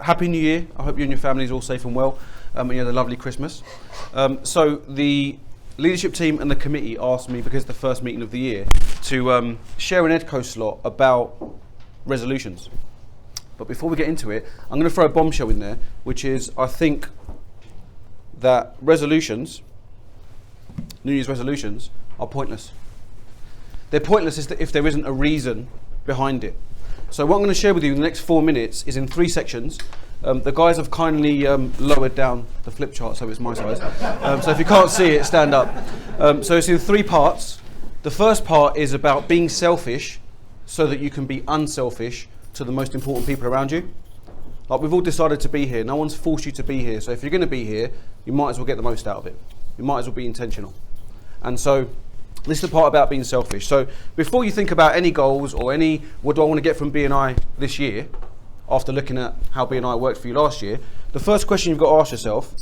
Happy New Year. I hope you and your families are all safe and well, and you had a lovely Christmas. So the leadership team and the committee asked me, because it's the first meeting of the year, to share an EdCo slot about resolutions. But before we get into it, I'm going to throw a bombshell in there, which is I think that resolutions, New Year's resolutions, are pointless. They're pointless if there isn't a reason behind it. So what I'm going to share with you in the next 4 minutes is in 3 sections. The guys have kindly lowered down the flip chart so it's my size. So if you can't see it, stand up. So it's in 3 parts. The first part is about being selfish so that you can be unselfish to the most important people around you. Like, we've all decided to be here. No one's forced you to be here. So if you're going to be here, you might as well get the most out of it. You might as well be intentional. And so this is the part about being selfish. So before you think about any goals or any, what do I want to get from BNI this year, after looking at how BNI worked for you last year, the first question you've got to ask yourself,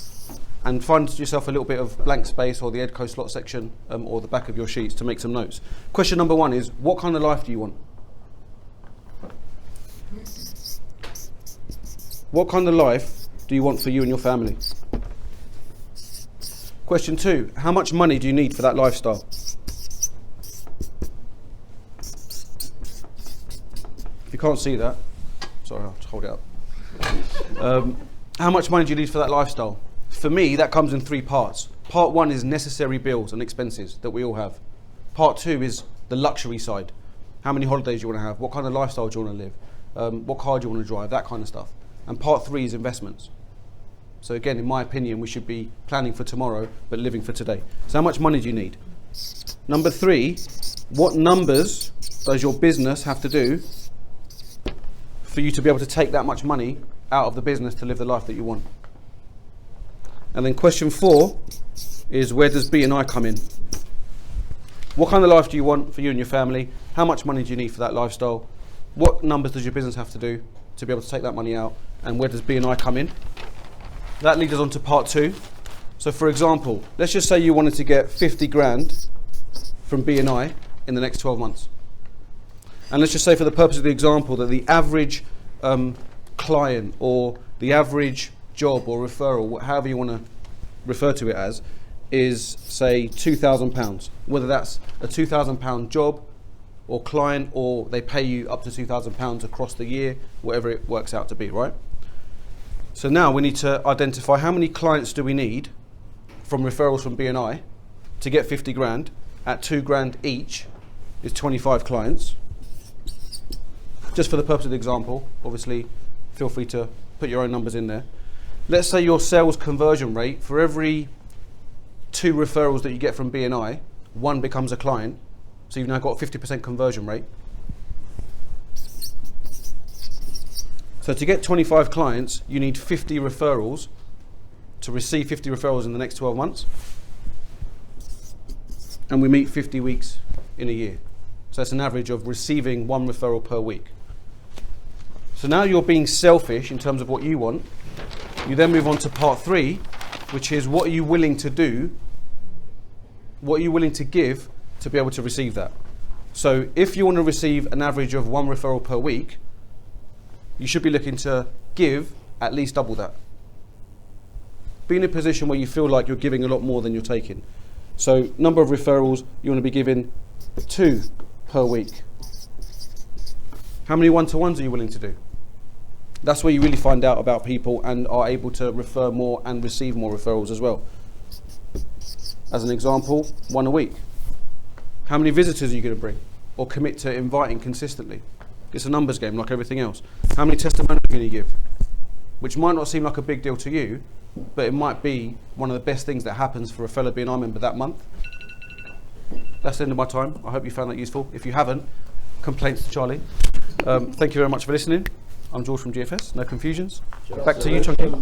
and find yourself a little bit of blank space or the EdCo slot section or the back of your sheets to make some notes. Question number 1 is, what kind of life do you want? What kind of life do you want for you and your family? Question 2, how much money do you need for that lifestyle? If you can't see that, sorry, I'll just hold it up. How much money do you need for that lifestyle? For me, that comes in 3 parts. Part 1 is necessary bills and expenses that we all have. Part 2 is the luxury side. How many holidays do you want to have? What kind of lifestyle do you want to live? What car do you want to drive? That kind of stuff. And part 3 is investments. So again, in my opinion, we should be planning for tomorrow, but living for today. So how much money do you need? Number 3, what numbers does your business have to do for you to be able to take that much money out of the business to live the life that you want? And then question 4 is, where does BNI come in? What kind of life do you want for you and your family? How much money do you need for that lifestyle? What numbers does your business have to do to be able to take that money out? And where does BNI come in? That leads us on to part 2. So for example, let's just say you wanted to get 50 grand from BNI in the next 12 months. And let's just say, for the purpose of the example, that the average client or the average job or referral, however you want to refer to it as, is say £2,000. Whether that's a £2,000 job or client, or they pay you up to £2,000 across the year, whatever it works out to be, right? So now we need to identify how many clients do we need from referrals from BNI to get 50 grand. At 2 grand each is 25 clients. Just for the purpose of the example, obviously feel free to put your own numbers in there. Let's say your sales conversion rate, for every 2 referrals that you get from BNI, 1 becomes a client. So you've now got a 50% conversion rate. So to get 25 clients, you need 50 referrals to receive 50 referrals in the next 12 months. And we meet 50 weeks in a year. So that's an average of receiving 1 referral per week. So now you're being selfish in terms of what you want. You then move on to part 3, which is, what are you willing to do? What are you willing to give to be able to receive that? So if you want to receive an average of 1 referral per week, you should be looking to give at least double that. Be in a position where you feel like you're giving a lot more than you're taking. So number of referrals, you want to be giving 2 per week. How many one-to-ones are you willing to do? That's where you really find out about people and are able to refer more and receive more referrals as well. As an example, 1 a week. How many visitors are you going to bring or commit to inviting consistently? It's a numbers game like everything else. How many testimonials are you going to give? Which might not seem like a big deal to you, but it might be one of the best things that happens for a fellow BNI member that month. That's the end of my time. I hope you found that useful. If you haven't, complaints to Charlie. Thank you very much for listening. I'm George from GFS. No confusions. Back to you, Chunky.